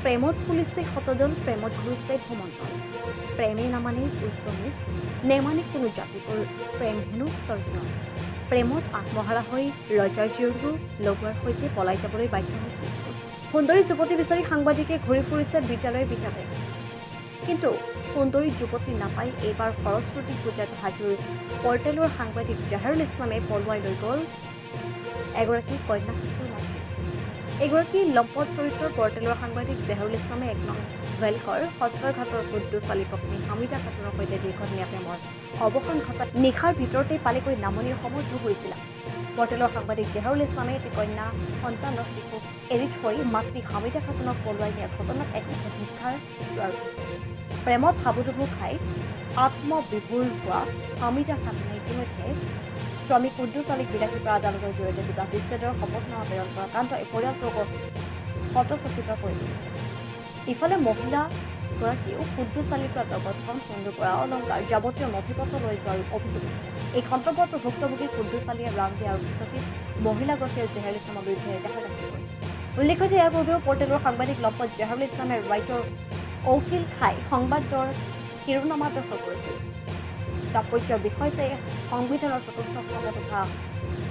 প্ৰেমত ফুলিছে শতদল, প্ৰেমত ঘুৰিছে ভ্ৰমণদল। প্ৰেমে নামানে উচ্চ নিচ, নেমানে কোনো জাতিটোৰ প্ৰেম হেনো স্বৰ্গীয়। প্ৰেমত আত্মহাৰা হৈ ৰজাৰ জীয়ৰবোৰ লগোৱাৰ সৈতে পলাই যাবলৈ বাধ্য হৈছিল। সুন্দৰী যুৱতী বিচাৰি সাংবাদিকে ঘূৰি ফুৰিছে বিদ্যালয়ে বিদ্যালয়ে। কিন্তু সুন্দৰী যুৱতী নাপাই এইবাৰ সৰস্বতী পূজাত হাজোৰ পৰ্টেলৰ সাংবাদিক জাহাৰুল ইছলামে পলুৱাই লৈ গ'ল এগৰাকী কন্যা শিশুৰ মাতৃ। এগৰাকী লম্পট চৰিত্ৰৰ পৰ্টেলৰ সাংবাদিক জাহাৰুল ইছলামে ১ নং ভেলকৰ সস্ত্ৰঘাটৰ কুদ্দুছ আলী পত্নী হামিদা খাতুনৰ সৈতে দীৰ্ঘদিনীয়া প্ৰেমৰ অৱসান ঘটাই নিশাৰ ভিতৰতে পালেগৈ নামনিৰ সমৰ্থ হৈছিল। পৰ্টেলৰ সাংবাদিক জাহাৰুল ইছলামে এটি কন্যা সন্তানৰ শিশুক এৰি থৈ মাতৃ হামিদা খাতুনক পলুৱাই নিয়া ঘটনাত একমুখে ধিক্কাৰ জোৱাৰ উঠিছে। প্ৰেমত হাবুডুবু খাই আত্মবিভোৰ হোৱা হামিদা খাতুনে ইতিমধ্যে স্বামী কুদ্দুছ আলীক বিলাসীৰ পৰা আদালতৰ জৰিয়তে বিবাহ বিচ্ছেদৰ শপতনামা প্ৰেৰণ কৰা কাণ্ডই পৰিয়ালটোক হতচকিত কৰি তুলিছে। ইফালে মহিলাগৰাকীয়েও কুদ্দুছ আলীৰ পৰা নগদ ধন, সুন্দৰ পৰা অলংকাৰ, যাৱতীয় নথি পত্ৰ লৈ যোৱাৰ অভিযোগ উঠিছে। এই সন্দৰ্ভত ভুক্তভোগী কুদ্দুছ আলীয়ে ৰামদিয়া আৰু চকীত মহিলাগৰাকীয়ে জাহাৰুল ইছলামৰ বিৰুদ্ধে এজাহাৰ দাখিল কৰিছে। উল্লেখ্য যে ইয়াৰ পূৰ্বেও পৰ্টেলৰ সাংবাদিক লম্পট জাহাৰুল ইছলামে ৰাইটৰ ঔকিল খাই সংবাদৰ শিৰোনামা দখল কৰিছিল। তাৎপৰ্যৰ বিষয় যে সংবিধানৰ ৪ৰ্থ স্তম্ভ তথা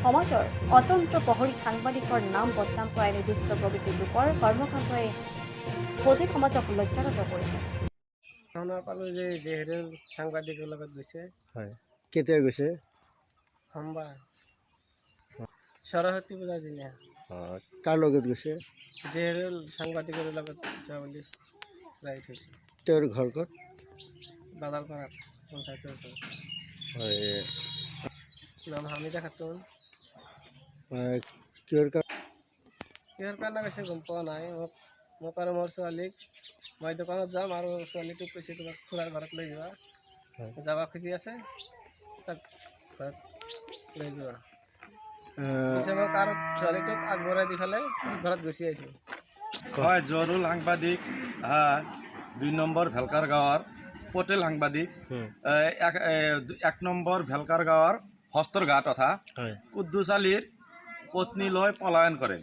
সমাজৰ অতন্ত্ৰ প্ৰহৰী সাংবাদিকৰ নাম বদনাম কৰা এনে দুষ্ট প্ৰবৃত্তিৰ লোকৰ কৰ্মকাণ্ডই সঠিক সমাজক লজ্জানত কৰিছে। শুনা পালোঁ যে জাহাৰুল সাংবাদিকৰ লগত গৈছে। হয়, কেতিয়া গৈছে? সোমবাৰ সৰস্বতী পূজাৰ দিনা কাৰ লগত গৈছে? জাহাৰুল সাংবাদিকৰ লগত যোৱা বুলি ৰাইট হৈছে। তেওঁৰ ঘৰ ক'ত? বাদালপাৰাত পঞ্চায়তৰ ওচৰত। হয়, নাম হামিদা খাতুন। কিহৰ কাৰণে কৈছে গম পোৱা নাই। মোক আৰু মোৰ ছোৱালীক মই দোকানত যাম আৰু ছোৱালীটোক কৈছে তোমাক খুৰাৰ ঘৰত লৈ যোৱা। যাব খুজি আছে, তাক ঘৰত লৈ যোৱা। পিছে মোক আৰু ছোৱালীটোক আগবঢ়াই দি পেলাই ঘৰত গুচি আহিছোঁ। হয়, জাহাৰুল সাংবাদিক ২ নম্বৰ ভেলকাৰ গাঁৱৰ পটেল সাংবাদিক ১ নম্বৰ ভেলকাৰ গাঁৱৰ হস্তৰঘাট তথা কুদ্দুছ আলীৰ পত্নী লৈ পলায়ন কৰে।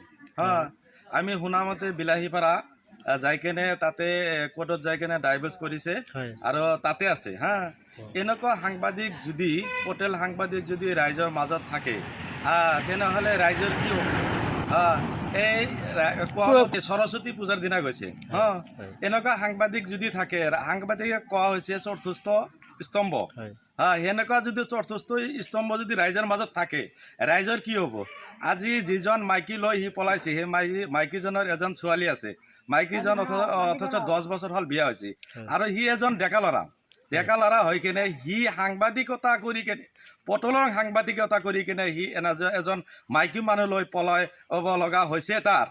আমি শুনামতে বিলাহীপাৰা যাই কেনে তাতে কোৰ্টত যাই কেনে ডাইভৰ্চ কৰিছে আৰু তাতে আছে। এনেকুৱা সাংবাদিক যদি পটেল সাংবাদিক যদি ৰাইজৰ মাজত থাকে তেনেহ'লে ৰাইজৰ কি হ'ব? এই সৰস্বতী পূজাৰ দিনা গৈছে। এনেকুৱা সাংবাদিক যদি থাকে, সাংবাদিকে কোৱা হৈছে চতুৰ্থ স্তম্ভ। সেনেকুৱা যদি চতুৰ্থ স্তম্ভ যদি ৰাইজৰ মাজত থাকে, ৰাইজৰ কি হ'ব? আজি যিজন মাইকী লৈ সি পলাইছে, সেই মাইকীজনৰ এজন ছোৱালী আছে। মাইকীজন অথচ 10 বছৰ হ'ল বিয়া হৈছে আৰু সি এজন ডেকা ল'ৰা হৈ কেনে সি সাংবাদিকতা কৰি কেনে পটলৰ সাংবাদিকতা কৰি কেনে সি এজন মাইকী মানুহ লৈ পলাই ল'ব লগা হৈছে। তাৰ